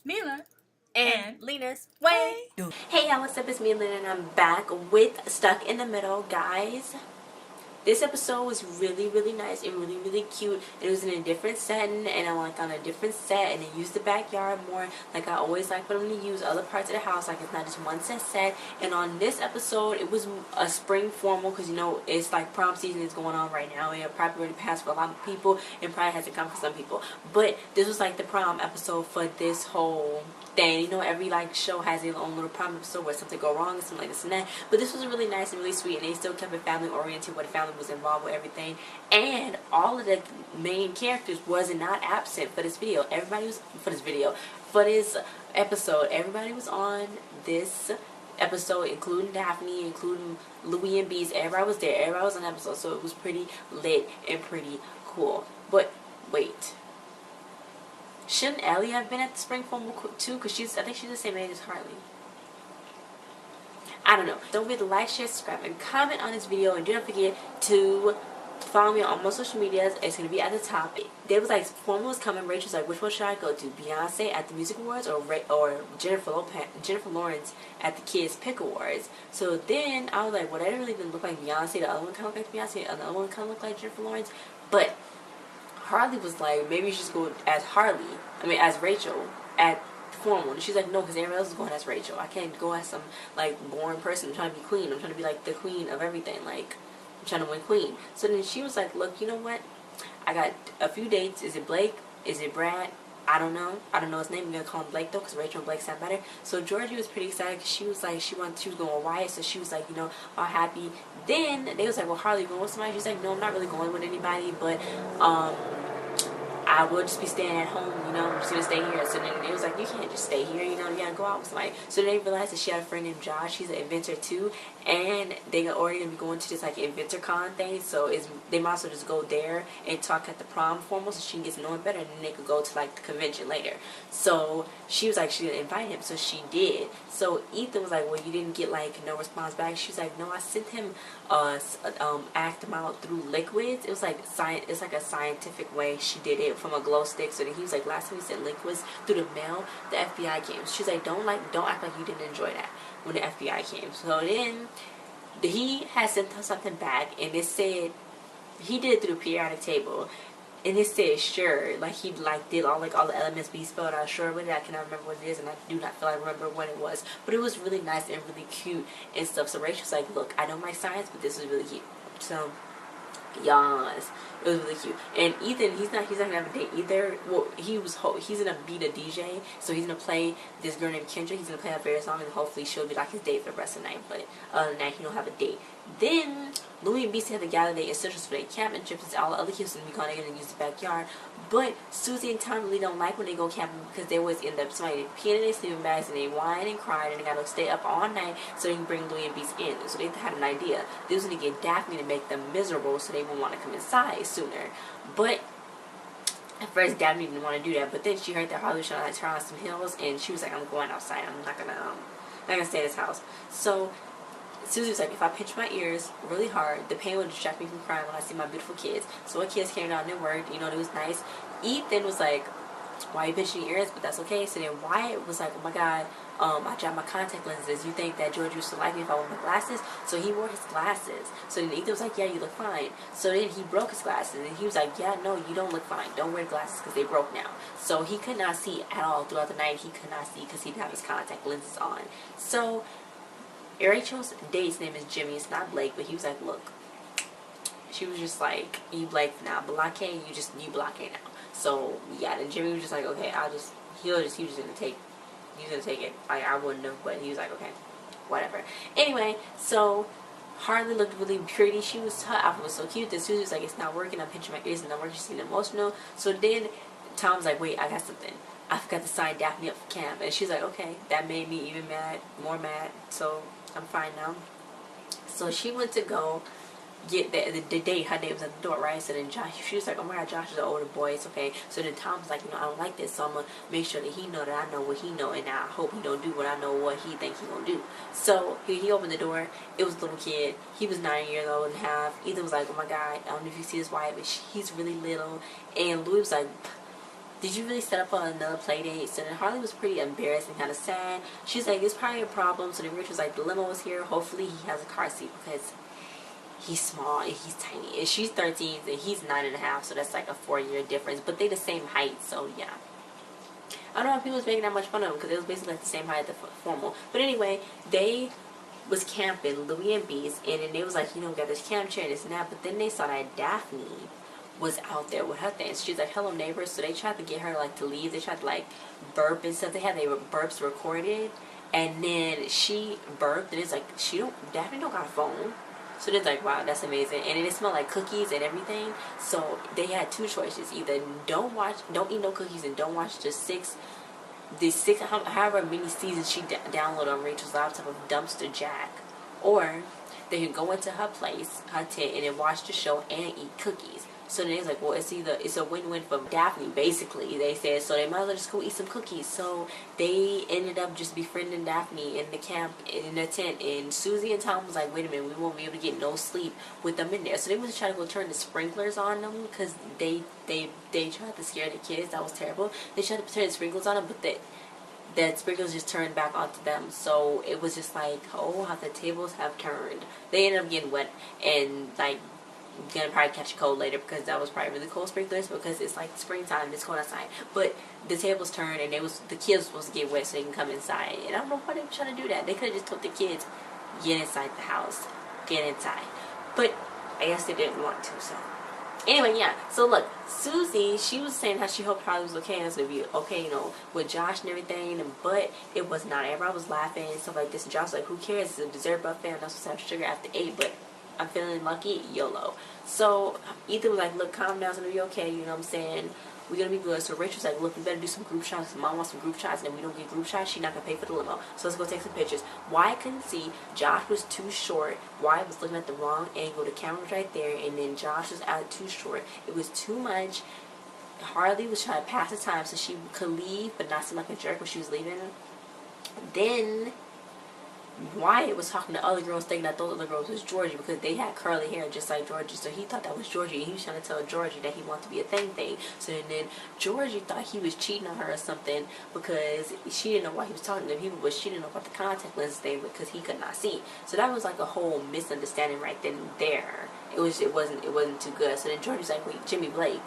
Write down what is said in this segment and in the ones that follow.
Mila and Lena's Way. Hey y'all, what's up? It's me, Lena, and I'm back with Stuck in the Middle, guys. This episode was really, really nice and really, really cute. It was in a different setting, and I went on a different set, and they used the backyard more. Like I always like for them to use other parts of the house, like it's not just one set. And on this episode, it was a spring formal, because you know it's like prom season is going on right now. It probably already passed for a lot of people, and probably hasn't come for some people. But this was like the prom episode for this whole thing. You know, every like show has their own little prom episode where something go wrong or something like this and that. But this was really nice and really sweet, and they still kept it family oriented, where the family was involved with everything, and all of the main characters was not absent for this video. Everybody was for this episode. Everybody was on this episode, including Daphne, including Louie and Beast. Everybody was there. Everybody was on the episode, so it was pretty lit and pretty cool. But wait, shouldn't Ellie have been at the spring formal too? Because I think she's the same age as Harley. I don't know. Don't forget to like, share, subscribe, and comment on this video. And do not forget to follow me on all my social medias. It's going to be at the top. There was like, formal was coming. Rachel's like, which one should I go to? Beyonce at the Music Awards or Jennifer Lawrence at the Kids Pick Awards? So then I was like, well, that didn't really look like Beyonce. The other one kind of looked like Beyonce. The other one kind of looked like Jennifer Lawrence. But Harley was like, maybe you should go as Rachel at formal. And she's like, no, because everybody else is going as Rachel. I can't go as some like boring person. I'm trying to be queen. I'm trying to be like the queen of everything. Like, I'm trying to win queen. So then she was like, look, you know what? I got a few dates. Is it Blake? Is it Brad? I don't know his name. I'm gonna call him Blake though, because Rachel and Blake sound better. So Georgie was pretty excited, because she was like, she was going with Wyatt, so she was like, you know, all happy. Then they was like, well, Harley, you going with somebody? She's like, no, I'm not really going with anybody, but I will just be staying at home, you know, I'm just going to stay here. So then it was like, you can't just stay here, you know, you got to go out with somebody. So then they realized that she had a friend named Josh. He's an inventor too, and they already going to be going to this like inventor con thing, so they might as well just go there and talk at the prom formal so she can get to know him better, and then they could go to like the convention later. So she was like, she didn't invite him, so she did. So Ethan was like, well, you didn't get like no response back. She was like, no, I sent him act him out through liquids. It was like it's like a scientific way she did it, from a glow stick. So then he was like, last time we sent liquids through the mail, the FBI came. She's like, don't act like you didn't enjoy that when the FBI came. So then he had sent her something back, and it said he did it through the periodic table, and it said sure, like he like did all the elements, but he spelled out sure with it. I cannot remember what it is, and I do not feel like I remember what it was, but it was really nice and really cute and stuff. So Rachel's like, look, I don't like science, but this is really cute. So yes, it was really cute. And Ethan, he's not gonna have a date either. Well, he's gonna be the DJ, so he's gonna play this girl named Kendra. He's gonna play her favorite song, and hopefully she'll be like his date for the rest of the night. But other than that, he don't have a date. Then Louie and Beastie had to gather their essentials for their camping trips, and all the other kids gonna be going. They're gonna use the backyard. But Susie and Tom really don't like when they go camping, because they always end up somebody peeing in their sleeping bags, and they whine and cry, and they gotta stay up all night so they can bring Louie and Beast in. So they had an idea. They was gonna get Daphne to make them miserable so they wouldn't want to come inside sooner. But at first Daphne didn't want to do that, but then she heard that Harley was trying to turn on some hills, and she was like, I'm going outside. I'm not gonna stay in this house. So Susie was like, if I pinch my ears really hard, the pain will distract me from crying when I see my beautiful kids. So our kids came down and it worked. You know, it was nice. Ethan was like, why are you pinching your ears? But that's okay. So then Wyatt was like, oh my god, I dropped my contact lenses. You think that George used to like me if I wore my glasses? So he wore his glasses. So then Ethan was like, yeah, you look fine. So then he broke his glasses, and he was like, yeah, no, you don't look fine. Don't wear glasses because they broke now. So he could not see at all throughout the night. He could not see because he didn't have his contact lenses on. So Rachel's date's name is Jimmy. It's not Blake, but he was like, look, she was just like, you Blake now, blockade, you blockade now. So yeah, then Jimmy was just like, okay, he was just gonna take it. Like, I wouldn't have, but he was like, okay, whatever. Anyway, so Harley looked really pretty. Her outfit was so cute. Then Susie was like, it's not working. I'm pinching my ears and I'm working. She's getting emotional. So then Tom's like, wait, I got something. I forgot to sign Daphne up for camp. And she's like, okay, that made me even more mad. So I'm fine now. So she went to go get the date. Her date was at the door, right? So then she was like, oh my god, Josh is an older boy. It's okay. So then Tom was like, you know, I don't like this, so I'm gonna make sure that he know that I know what he know, and I hope he don't do what I know what he think he gonna do. So he opened the door. It was a little kid. He was 9 years old and a half. Ethan was like, oh my god, I don't know if you see this Wyatt, but he's really little. And Louis was like, did you really set up on another play date? So then Harley was pretty embarrassed and kind of sad. She's like, it's probably a problem. So then Rich was like, the limo was here. Hopefully he has a car seat because he's small and he's tiny. And she's 13 and he's 9.5. So that's like a 4-year difference. But they the same height. So yeah. I don't know if people was making that much fun of him because it was basically like the same height as the formal. But anyway, they was camping, Louis and Beast, and then they was like, we got this camp chair and this and that. But then they saw that Daphne was out there with her things. She's like, hello neighbors. So they tried to get her like to leave. They tried to like burp and stuff. They had their burps recorded, and then she burped, and it's like Daphne don't got a phone. So they're like, wow, that's amazing. And it smelled like cookies and everything. So they had two choices: either don't eat no cookies, and don't watch the six however many seasons she downloaded on Rachel's laptop of Dumpster Jack, or they could go into her place, her tent, and then watch the show and eat cookies. So then they was like, well, it's a win-win for Daphne, basically. They said, so they might as well just go eat some cookies. So they ended up just befriending Daphne in the camp, in the tent. And Susie and Tom was like, wait a minute, we won't be able to get no sleep with them in there. So they was trying to go turn the sprinklers on them because they tried to scare the kids. That was terrible. They tried to turn the sprinklers on them, but that sprinklers just turned back onto them. So it was just like, oh, how the tables have turned. They ended up getting wet and like gonna probably catch a cold later because that was probably really cold sprinklers because it's like springtime, it's cold outside. But the tables turned and the kids were supposed to get wet so they can come inside. And I don't know why they were trying to do that. They could have just told the kids, get inside the house, get inside. But I guess they didn't want to. So anyway, yeah. So look, Susie, she was saying how she hoped Harley was okay and it was gonna be okay, with Josh and everything. But it was not. Everybody was laughing and stuff like this. And Josh was like, who cares? It's a dessert buffet. I'm not supposed to have sugar after 8, but I'm feeling lucky, YOLO. So Ethan was like, look, calm down, it's gonna be okay, you know what I'm saying? We're gonna be good. So Rachel's like, look, we better do some group shots. Mom wants some group shots, and if we don't get group shots, she's not gonna pay for the limo. So let's go take some pictures. Wyatt couldn't see. Josh was too short. Wyatt was looking at the wrong angle. The camera was right there, and then Josh was out too short. It was too much. Harley was trying to pass the time so she could leave, but not seem like a jerk when she was leaving. Then Wyatt was talking to other girls thinking that those other girls was Georgie because they had curly hair just like Georgie. So he thought that was Georgie and he was trying to tell Georgie that he wanted to be a thing. So then Georgie thought he was cheating on her or something because she didn't know why he was talking to people, but she didn't know about the contact lens thing because he could not see. So that was like a whole misunderstanding right then and there. It wasn't too good. So then Georgie's like, wait, Jimmy Blake,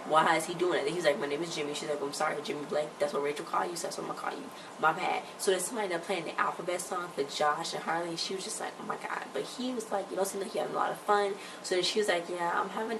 why is he doing it? He's like, my name is Jimmy. She's like, I'm sorry, Jimmy Blake. That's what Rachel called you, so that's what I'm going to call you. My bad. So then somebody ended up playing the alphabet song for Josh and Harley, and she was just like, oh my God. But he was like, seemed like he had a lot of fun. So then she was like, yeah, I'm having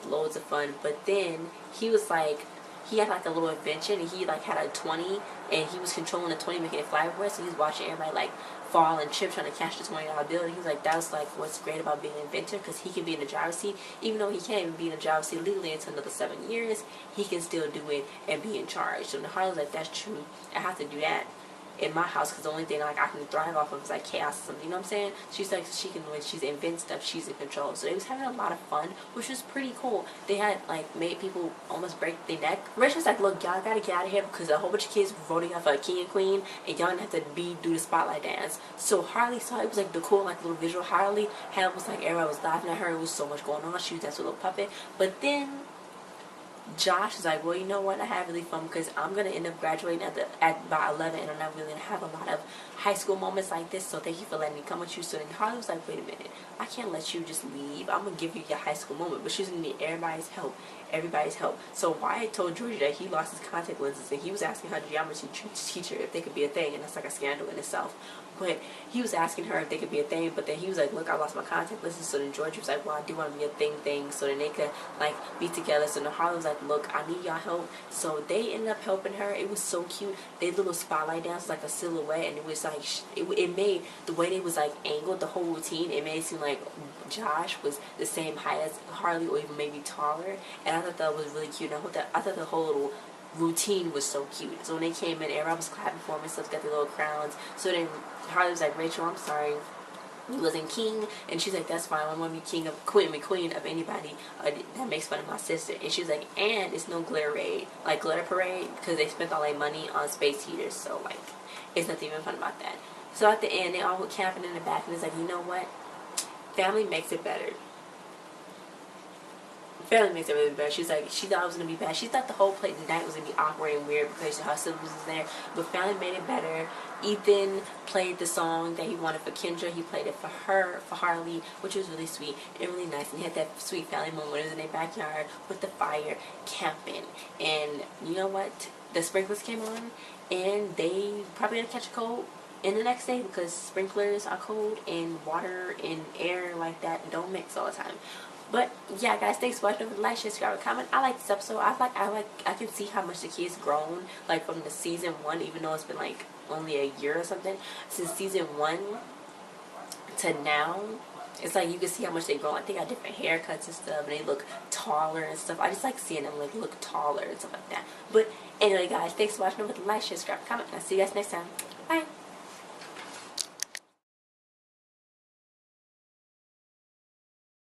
loads of fun. But then he was like, he had like a little invention, and he like had a 20, and he was controlling the 20, making it fly everywhere. So he was watching everybody like fall and trip trying to catch the $20 bill. And he was like, that was like what's great about being an inventor, because he can be in the driver's seat, even though he can't even be in the driver's seat legally until another 7 years, he can still do it and be in charge. So Harley was like, that's true, I have to do that in my house because the only thing like I can thrive off of is like chaos or something, you know what I'm saying? She's like, she can, when she's invent stuff, she's in control. So they was having a lot of fun, which was pretty cool. They had like made people almost break their neck. Rich was like, look, y'all gotta get out of here because a whole bunch of kids were voting out for a king and queen, and y'all didn't have to do the spotlight dance. So Harley saw it was like the cool like little visual. Harley had was like everybody was laughing at her. It was so much going on. She was that little puppet. But then Josh is like, well, you know what? I had really fun because I'm gonna end up graduating at by 11, and I'm not really gonna have a lot of high school moments like this. So thank you for letting me come with you. So then Harley was like, wait a minute, I can't let you just leave. I'm gonna give you your high school moment, but she's gonna need everybody's help. So Wyatt told Georgie that he lost his contact lenses, and he was asking her geometry teacher if they could be a thing, and that's like a scandal in itself. But he was asking her if they could be a thing, but then he was like, look, I lost my contact lenses. So then Georgie was like, well, I do want to be a thing, so then they could like be together. So then Harley was like, look, I need y'all help. So they ended up helping her. It was so cute. They little spotlight dance was like a silhouette, and it was like it made the way they was like angled, the whole routine, it made it seem like Josh was the same height as Harley or even maybe taller. And I thought that was really cute. And I thought the whole little routine was so cute. So when they came in, everybody was clapping for them and stuff, got their little crowns. So then Harley was like, Rachel, I'm sorry, you wasn't king. And she's like, that's fine, I want to be queen of anybody that makes fun of my sister. And she's like, and it's no glitter parade, because they spent all their money on space heaters. So like, it's nothing even fun about that. So at the end, they all were camping in the back, and it's like, you know what? Family makes it better. Family makes it really bad. She was like, she thought it was gonna be bad. She thought the whole the night was gonna be awkward and weird because her siblings was there. But Family made it better. Ethan played the song that he wanted for Kendra. He played it for her, for Harley, which was really sweet and really nice. And he had that sweet family moment when it was in their backyard with the fire, camping. And you know what? The sprinklers came on, and they probably gonna catch a cold in the next day because sprinklers are cold and water and air like that don't mix all the time. But yeah, guys, thanks for watching. Like, share, subscribe, and comment. I like this episode. I can see how much the kid's grown, like from the season 1, even though it's been like only a year or something since season 1 to now. It's like you can see how much they grow. I think I got different haircuts and stuff, and they look taller and stuff. I just like seeing them like look taller and stuff like that. But anyway, guys, thanks for watching. Like, share, subscribe, comment, and I'll see you guys next time. Bye.